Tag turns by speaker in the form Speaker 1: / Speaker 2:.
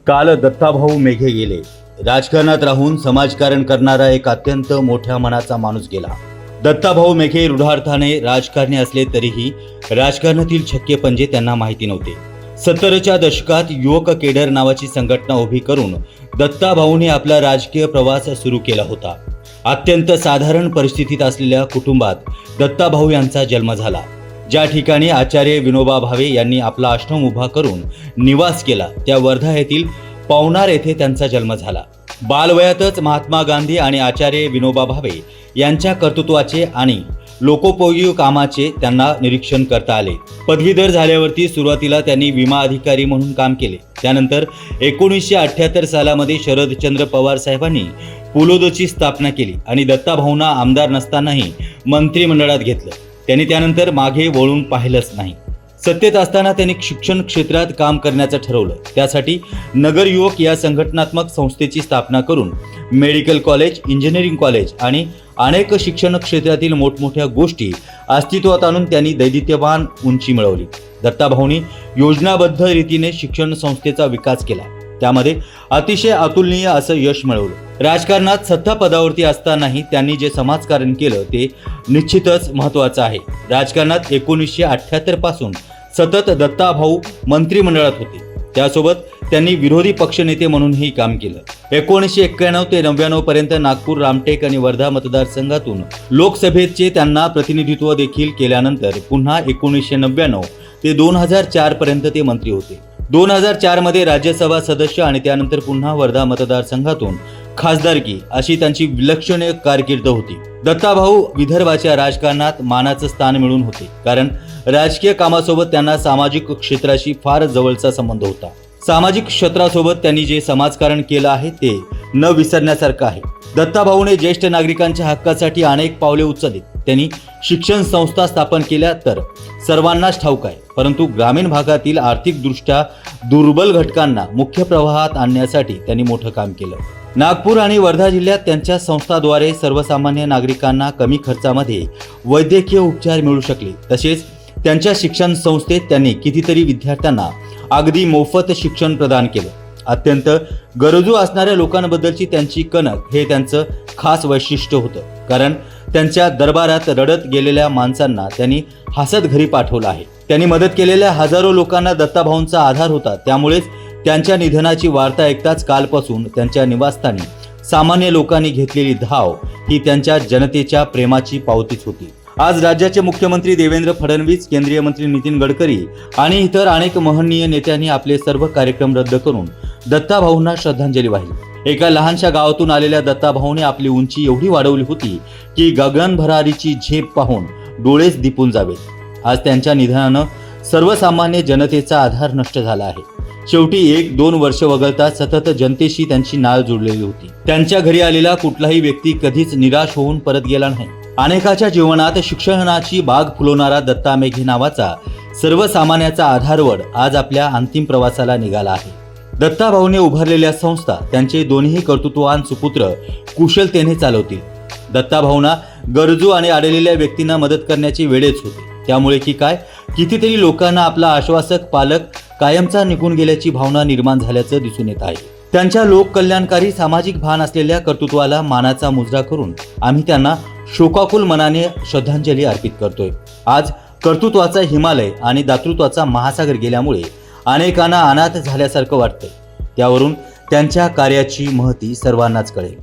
Speaker 1: काल दत्ताभाऊ मेघे गेले. राजकारणात राहून समाजकारण करणारा एक अत्यंत मोठ्या मनाचा माणूस गेला. दत्ताभाऊ मेघे रूढार्थाने राजकारणी असले तरीही राजकारणातील छक्के पंजे त्यांना माहिती नव्हते. 70च्या दशकात युवक केडर नावाची संघटना उभी करून दत्ताभाऊने आपला राजकीय प्रवास सुरू केला होता. अत्यंत साधारण परिस्थितीत असलेल्या कुटुंबात दत्ताभाऊ यांचा जन्म झाला. ज्या ठिकाणी आचार्य विनोबा भावे यांनी आपला आश्रम उभा करून निवास केला त्या वर्धा येथील पवनार येथे त्यांचा जन्म झाला. बालवयातच महात्मा गांधी आणि आचार्य विनोबा भावे यांच्या कर्तृत्वाचे आणि लोकोपयोगी कामाचे त्यांना निरीक्षण करता आले. पदवीधर झाल्यावरती सुरुवातीला त्यांनी विमा अधिकारी म्हणून काम केले. त्यानंतर 1978 सालामध्ये शरदचंद्र पवार साहेबांनी पुलोदची स्थापना केली आणि दत्ताभाऊंना आमदार नसतानाही मंत्रिमंडळात घेतलं. त्यांनी त्यानंतर मागे वळून पाहिलंच नाही. सत्तेत असताना त्यांनी शिक्षण क्षेत्रात काम करण्याचं ठरवलं. त्यासाठी नगर युवक या संघटनात्मक संस्थेची स्थापना करून मेडिकल कॉलेज, इंजिनिअरिंग कॉलेज आणि अनेक शिक्षण क्षेत्रातील मोठमोठ्या गोष्टी अस्तित्वात आणून त्यांनी दैदित्यवान उंची मिळवली. दत्ताभाऊंनी योजनाबद्ध रीतीने शिक्षण संस्थेचा विकास केला. त्यामध्ये अतिशय अतुलनीय असं यश मिळवलं. राजकारणात सत्ता पदावरती असतानाही त्यांनी जे समाजकारण केलं ते निश्चितच महत्त्वाचं आहे. राजकारणात 1978 पासून सतत दत्ताभाऊ मंत्रिमंडळात होते. त्यासोबत त्यांनी विरोधी पक्षनेते म्हणूनही काम केलं. 1991 ते 99 पर्यंत नागपूर, रामटेक आणि वर्धा मतदारसंघातून लोकसभेचे त्यांना प्रतिनिधित्व देखील केल्यानंतर पुन्हा 1999 ते 2004 पर्यंत ते मंत्री होते. 2004 मध्ये राज्यसभा सदस्य आणि त्यानंतर पुन्हा वर्धा मतदारसंघातून खासदारकी अशी त्यांची विलक्षण कारकीर्द होती. दत्ताभाऊ विदर्भाच्या राजकारणात मानाचं स्थान मिळून होते, कारण राजकीय कामासोबत त्यांना सामाजिक क्षेत्राशी फार जवळचा संबंध होता. सामाजिक क्षेत्रासोबत त्यांनी जे समाजकारण केलं आहे ते न विसरण्यासारखं आहे. दत्ताभाऊने ज्येष्ठ नागरिकांच्या हक्कासाठी अनेक पावले उचलली. त्यांनी शिक्षण संस्था स्थापन केल्या तर सर्वांनाच ठाऊक आहे, परंतु ग्रामीण भागातील आर्थिकदृष्ट्या दुर्बल घटकांना मुख्य प्रवाहात आणण्यासाठी त्यांनी मोठं काम केलं. नागपूर आणि वर्धा जिल्ह्यात त्यांच्या संस्थाद्वारे सर्वसामान्य नागरिकांना कमी खर्चामध्ये वैद्यकीय उपचार मिळू शकले. तसेच त्यांच्या शिक्षण संस्थेत त्यांनी कितीतरी विद्यार्थ्यांना अगदी मोफत शिक्षण प्रदान केलं. अत्यंत गरजू असणाऱ्या लोकांबद्दलची त्यांची कणक हे त्यांचं खास वैशिष्ट्य होतं, कारण त्यांच्या दरबारात रडत गेलेल्या माणसांना त्यांनी हसत घरी पाठवलं आहे. त्यांनी मदत केलेल्या हजारो लोकांना दत्ताभाऊंचा आधार होता. त्यामुळेच त्यांच्या निधनाची वार्ता ऐकताच कालपासून त्यांच्या निवासस्थानी सामान्य लोकांनी घेतलेली धाव ही त्यांच्या जनतेच्या प्रेमाची पावतीच होती. आज राज्याचे मुख्यमंत्री देवेंद्र फडणवीस, केंद्रीय मंत्री नितीन गडकरी आणि इतर अनेक महनीय नेत्यांनी आपले सर्व कार्यक्रम रद्द करून दत्ताभाऊंना श्रद्धांजली वाहिली. एका लहानशा गावातून आलेल्या दत्ताभाऊने आपली उंची एवढी वाढवली होती की गगनभरारीची झेप पाहून डोळेच दिपून जावेत. आज त्यांच्या निधनानं सर्वसामान्य जनतेचा आधार नष्ट झाला आहे. शेवटी 1-2 वर्ष वगळता सतत जनतेशी त्यांची नाळ जुळलेली होती. त्यांच्या घरी आलेला कुठलाही व्यक्ती कधीच निराश होऊन परत गेला नाही. अनेकाच्या जीवनात शिक्षणाची बाग फुलवणारा दत्ता मेघे नावाचा सर्वसामान्याचा आधारवड आज आपल्या अंतिम प्रवासाला निघाला आहे. दत्ताभाऊने उभारलेल्या संस्था त्यांचे दोन्ही कर्तृत्ववान सुपुत्र कुशलतेने चालवतील. दत्ताभाऊंना गरजू आणि अडलेल्या व्यक्तींना मदत करण्याची वेळच होते. त्यामुळे की काय, कितीतरी लोकांना आपला आश्वासक पालक कायमचा निघून गेल्याची भावना निर्माण झाल्याचं दिसून येत आहे. त्यांच्या लोककल्याणकारी सामाजिक भान असलेल्या कर्तृत्वाला मानाचा मुजरा करून आम्ही त्यांना शोकाकुल मनाने श्रद्धांजली अर्पित करतोय. आज कर्तृत्वाचा हिमालय आणि दातृत्वाचा महासागर गेल्यामुळे अनेकांना अनाथ झाल्यासारखं वाटतंय. त्यावरून त्यांच्या कार्याची महती सर्वांनाच कळेल.